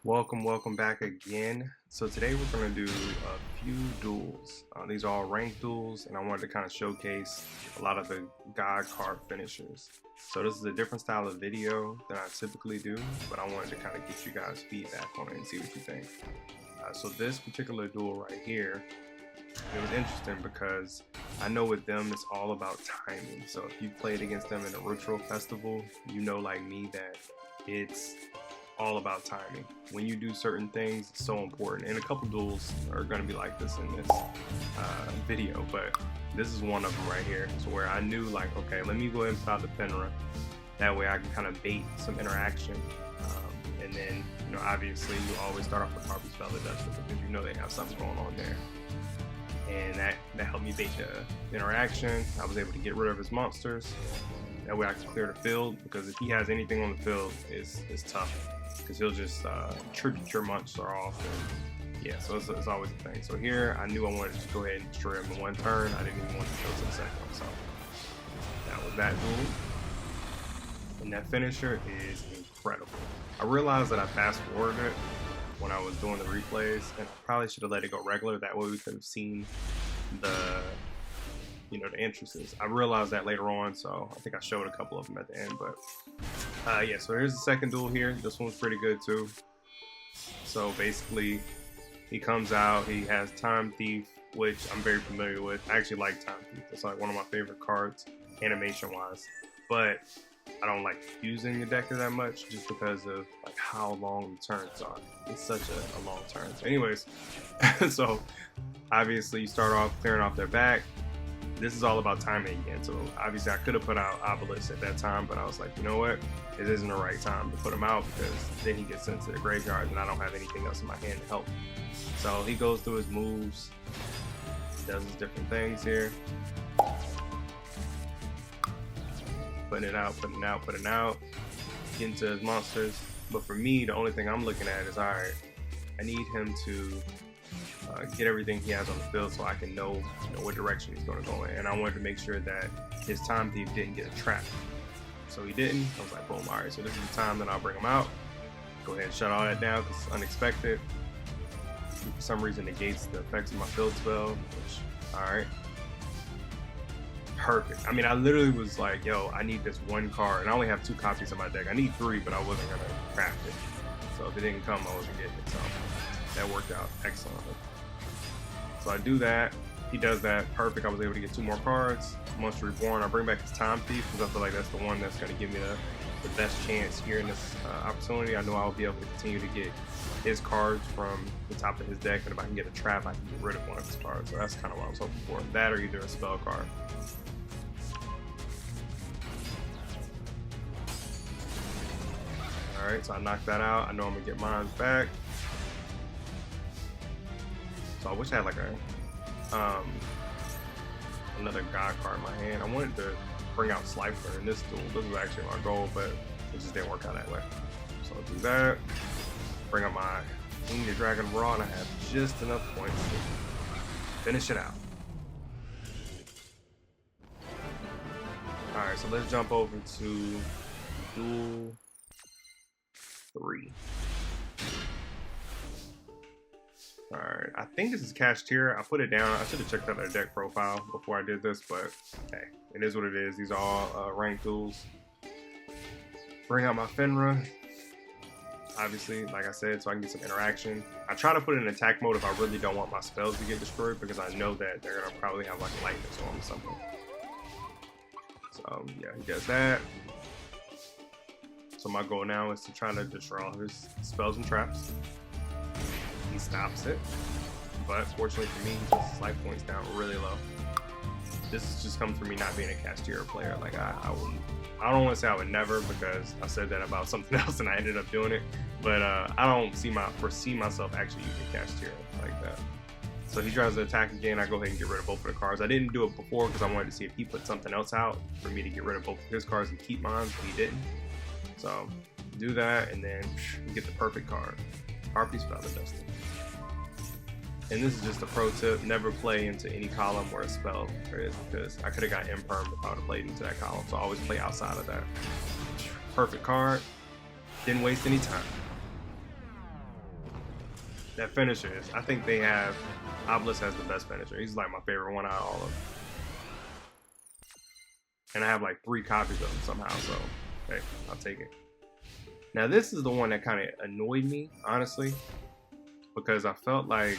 Welcome back again. So today we're going to do a few duels. These are all ranked duels, and I wanted to kind of showcase a lot of the god card finishers. So this is a different style of video than I typically do, but I wanted to kind of get you guys feedback on it and see what you think. So this particular duel right here, it was interesting because I know with them it's all about timing. So if you played against them in a ritual festival, you know like me that it's all about timing. When you do certain things, it's so important. And a couple duels are going to be like this in this video, but this is one of them right here. So where I knew like, okay, let me go ahead and stop the Fenra. That way I can kind of bait some interaction. And then, you know, obviously you always start off with Harpy's Feather Duster because you know they have something going on there. And that helped me bait the interaction. I was able to get rid of his monsters. That way I can clear the field, because if he has anything on the field, it's tough. Because he'll just tribute your monster off. And yeah, so it's always a thing. So here, I knew I wanted to go ahead and destroy him in one turn. I didn't even want to go to the second one. So that was that duel. And that finisher is incredible. I realized that I fast forwarded it when I was doing the replays, and I probably should have let it go regular. That way we could have seen the the entrances. I realized that later on, so I think I showed a couple of them at the end. But yeah, so here's the second duel here. This one's pretty good too. So basically, he comes out, he has Time Thief, which I'm very familiar with. I actually like Time Thief. It's like one of my favorite cards, animation wise. But I don't like using the deck that much just because of like how long the turns are. It's such a long turn. So anyways, so obviously you start off clearing off their back. This is all about timing again. So obviously I could have put out Obelisk at that time, but I was like, you know what? It isn't the right time to put him out because then he gets sent to the graveyard and I don't have anything else in my hand to help. So he goes through his moves, does his different things here. Putting it out, getting to his monsters. But for me, the only thing I'm looking at is, all right, I need him to get everything he has on the field so I can know, what direction he's going to go in. And I wanted to make sure that his Time Thief didn't get a trap. So he didn't. I was like, boom, all right, so this is the time that I'll bring him out. Go ahead and shut all that down because it's unexpected. For some reason, negates the effects of my field spell, which, all right. Perfect. I mean, I literally was like, yo, I need this one card. And I only have 2 copies of my deck. I need 3, but I wasn't going to craft it. So if it didn't come, I wasn't getting it. So that worked out excellently. So I do that. He does that. Perfect. I was able to get 2 more cards. Monster Reborn. I bring back his Time Thief because I feel like that's the one that's going to give me the best chance here in this opportunity. I know I'll be able to continue to get his cards from the top of his deck, and if I can get a trap, I can get rid of one of his cards. So that's kind of what I was hoping for. That or either a spell card. Alright, so I knocked that out. I know I'm going to get mine back. So I wish I had like another god card in my hand. I wanted to bring out Slifer in this duel. This was actually my goal, but it just didn't work out that way. So I'll do that. Bring up my Winged Dragon Raw, and I have just enough points to finish it out. Alright, so let's jump over to Duel 3. Alright, I think this is Kashtira. I put it down. I should have checked out their deck profile before I did this, but hey, it is what it is. These are all ranked duels. Bring out my Fenra. Obviously, like I said, so I can get some interaction. I try to put it in attack mode if I really don't want my spells to get destroyed, because I know that they're going to probably have like lightning storm or something. So yeah, he does that. So my goal now is to try to destroy all his spells and traps. He stops it, but fortunately for me, he puts his life points down really low. This just comes from me not being a Kashtira player. Like I don't want to say I would never, because I said that about something else and I ended up doing it. But I don't foresee myself actually using Kashtira like that. So he tries to attack again. I go ahead and get rid of both of the cards. I didn't do it before because I wanted to see if he put something else out for me to get rid of both of his cards and keep mine, but he didn't. So do that, and then get the perfect card. Harpy's Feather Duster. And this is just a pro tip: never play into any column where a spell is, because I could have got imperm if I would have played into that column. So I always play outside of that. Perfect card. Didn't waste any time. that finisher is. I think they have Obelisk has the best finisher. He's like my favorite one out of all of them. And I have like 3 copies of him somehow, so hey, I'll take it. Now this is the one that kind of annoyed me, honestly, because I felt like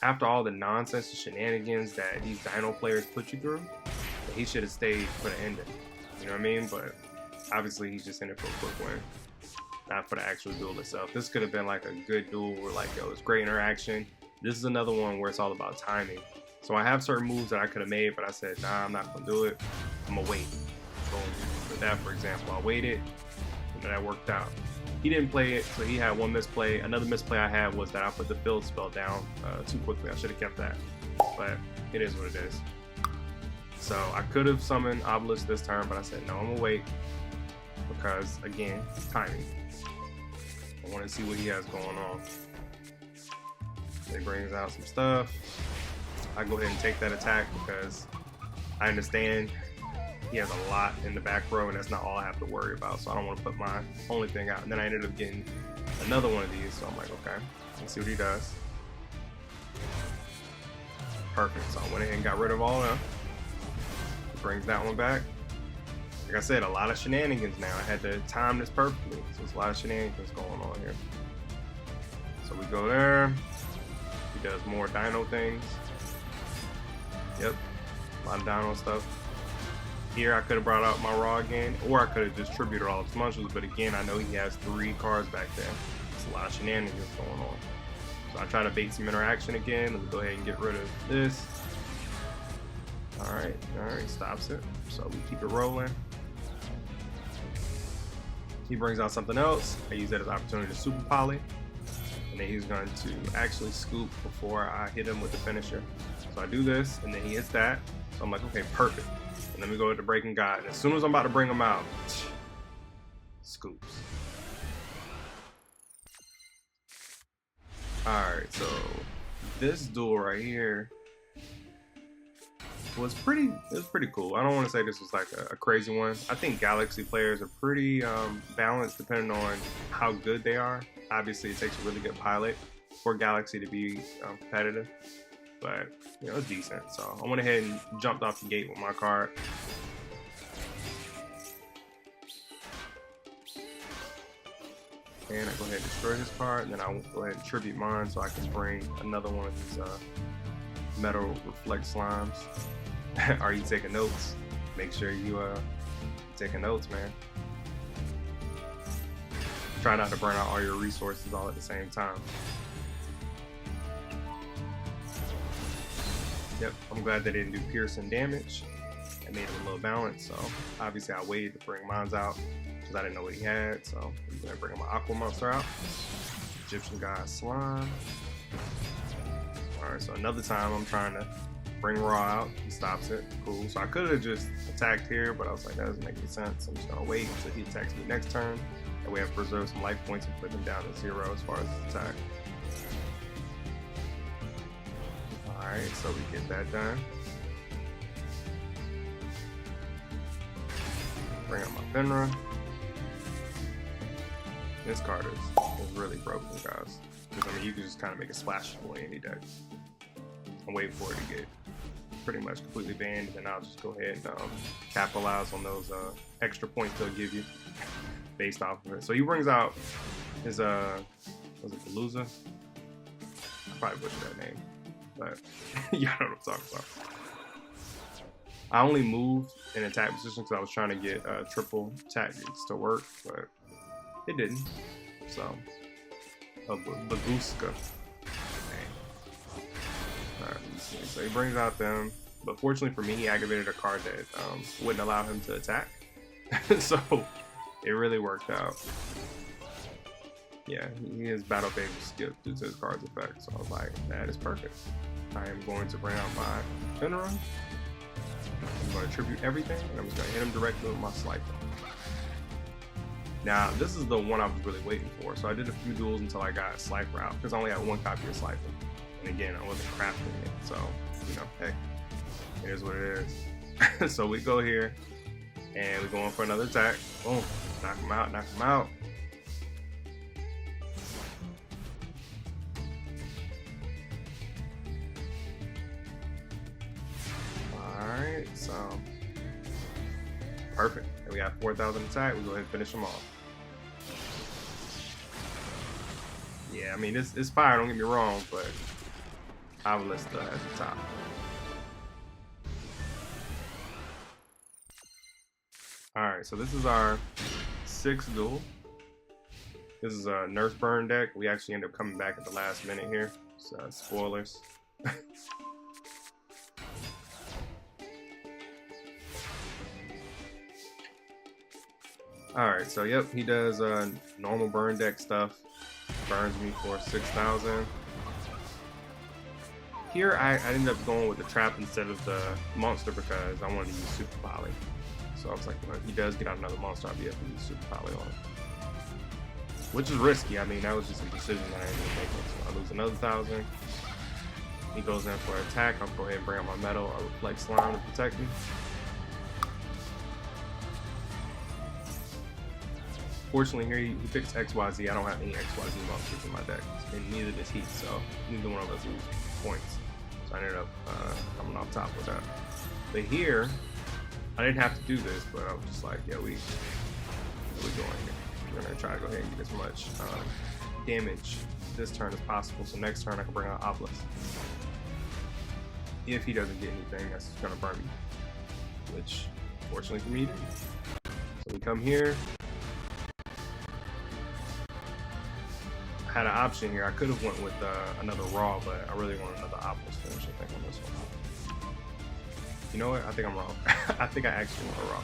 after all the nonsense and shenanigans that these Dino players put you through, that he should have stayed for the ending. You know what I mean? But obviously he's just in it for a quick win, not for the actual duel itself. This could have been like a good duel where like, yo, it's great interaction. This is another one where it's all about timing. So I have certain moves that I could have made, but I said, nah, I'm not gonna do it. I'm gonna wait. So for that, for example, I waited, and that worked out. He didn't play it, so he had one misplay. Another misplay I had was that I put the field spell down too quickly. I should have kept that, but it is what it is. So I could have summoned Obelisk this turn, but I said, no, I'm gonna wait because, again, timing. I want to see what he has going on. He brings out some stuff. I go ahead and take that attack because I understand he has a lot in the back row and that's not all I have to worry about, so I don't want to put my only thing out. And then I ended up getting another one of these, so I'm like, okay, let's see what he does. Perfect. So I went ahead and got rid of all of them. Brings that one back. Like I said, a lot of shenanigans now. I had to time this perfectly, so there's a lot of shenanigans going on here. So we go there. He does more Dino things. Yep, a lot of Dino stuff. Here I could have brought out my Raw again, or I could have just tributed all of his munchers, but again, I know he has 3 cards back there. There's a lot of shenanigans going on. So I try to bait some interaction again. Let me go ahead and get rid of this. Alright, stops it. So we keep it rolling. He brings out something else. I use that as an opportunity to super poly. And then he's going to actually scoop before I hit him with the finisher. So I do this, and then he hits that. So I'm like, okay, perfect. And then we go to the Breaking God. And as soon as I'm about to bring him out, scoops. Alright, so this duel right here was pretty cool. I don't want to say this was like a crazy one. I think Galaxy players are pretty balanced depending on how good they are. Obviously, it takes a really good pilot for Galaxy to be competitive, but you know, it's decent. So I went ahead and jumped off the gate with my card. And I go ahead and destroy his card, and then I'll go ahead and tribute mine so I can bring another one of these metal reflect slimes. Are you taking notes? Make sure you taking notes, man. Try not to burn out all your resources all at the same time. Yep, I'm glad they didn't do piercing damage. I made it a little balanced, so obviously I waited to bring mines out because I didn't know what he had, so I'm gonna bring my Aqua Monster out. Egyptian God Slime. Alright, so another time I'm trying to bring Raw out. He stops it. Cool. So I could have just attacked here, but I was like, that doesn't make any sense. I'm just gonna wait until he attacks me next turn. That way I preserve some life points and put him down to 0 as far as his attack. Alright, so we get that done. Bring up my Fenrir. This card is really broken, guys. Because I mean, you can just kind of make a splash away any deck and wait for it to get pretty much completely banned, and then I'll just go ahead and capitalize on those extra points they'll give you based off of it. So he brings out his was it Palooza? I probably butchered that name, but yeah, I know what I'm talking about. I only moved in attack position because I was trying to get triple tactics to work, but it didn't. So a Baguska. Alright, so he brings out them, but fortunately for me, he activated a card that wouldn't allow him to attack. So it really worked out. Yeah, his battle phase was skipped due to his card's effect, so I was like, that is perfect. I am going to bring out my Fenrir. I'm going to tribute everything, and I'm just going to hit him directly with my Slifer. Now, this is the one I was really waiting for, so I did a few duels until I got Slifer out, because I only had 1 copy of Slifer. And again, I wasn't crafting it, so, you know, hey, it is what it is. So we go here, and we go in for another attack. Boom, knock him out, knock him out. Alright, so perfect. And we got 4,000 attack. We go ahead and finish them off. Yeah, I mean, it's fire, don't get me wrong, but Obelisk at the top. Alright, so this is our 6th duel. This is a Nurse Burn deck. We actually end up coming back at the last minute here. So, spoilers. Alright, so yep, he does normal burn deck stuff. Burns me for 6,000. Here I ended up going with the trap instead of the monster because I wanted to use Super Poly. So I was like, well, he does get out another monster, I'll be able to use Super Poly on it. Which is risky. I mean, that was just a decision that I ended up making. So I lose another 1,000. He goes in for an attack. I'll go ahead and bring out my metal or reflect slime to protect me. Fortunately here he picks XYZ. I don't have any XYZ monsters in my deck. And neither does he, so neither one of us lose points. So I ended up coming off top with that. But here, I didn't have to do this, but I was just like, yeah, we're going here. We're gonna try to go ahead and get as much damage this turn as possible. So next turn I can bring out Obelisk. If he doesn't get anything, that's gonna burn me. Which, fortunately for me, did. So we come here. I had an option here. I could have went with another Raw, but I really want another Obelisk finish, I think, on this one. You know what? I think I'm wrong. I think I actually want a Raw.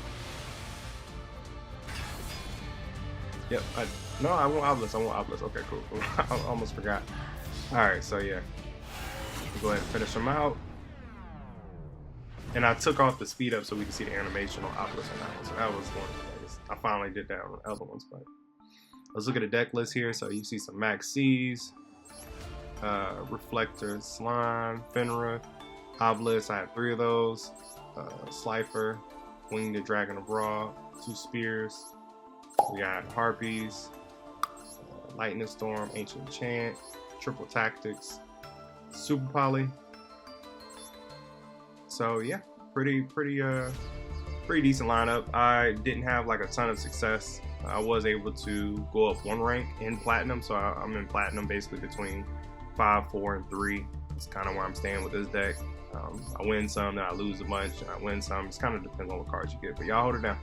Yep. No, I want Obelisk. I want Obelisk. Okay, cool. I almost forgot. Alright, so yeah. We'll go ahead and finish them out. And I took off the speed up so we can see the animation on Obelisk on that one. So that was one of the things. I finally did that on the other ones, but let's look at the deck list here. So you see some Max C's, Reflector, Slime, Fenrir, Obelisk. I had 3 of those. Slifer, Winged Dragon of Raw, 2 Spears. We got Harpies, Lightning Storm, Ancient Chant, Triple Tactics, Super Poly. So yeah, pretty decent lineup. I didn't have like a ton of success. I was able to go up 1 rank in Platinum, so I'm in Platinum basically between 5, 4, and 3. That's kind of where I'm staying with this deck. I win some, then I lose a bunch, and I win some. It kind of depends on what cards you get, but y'all hold it down.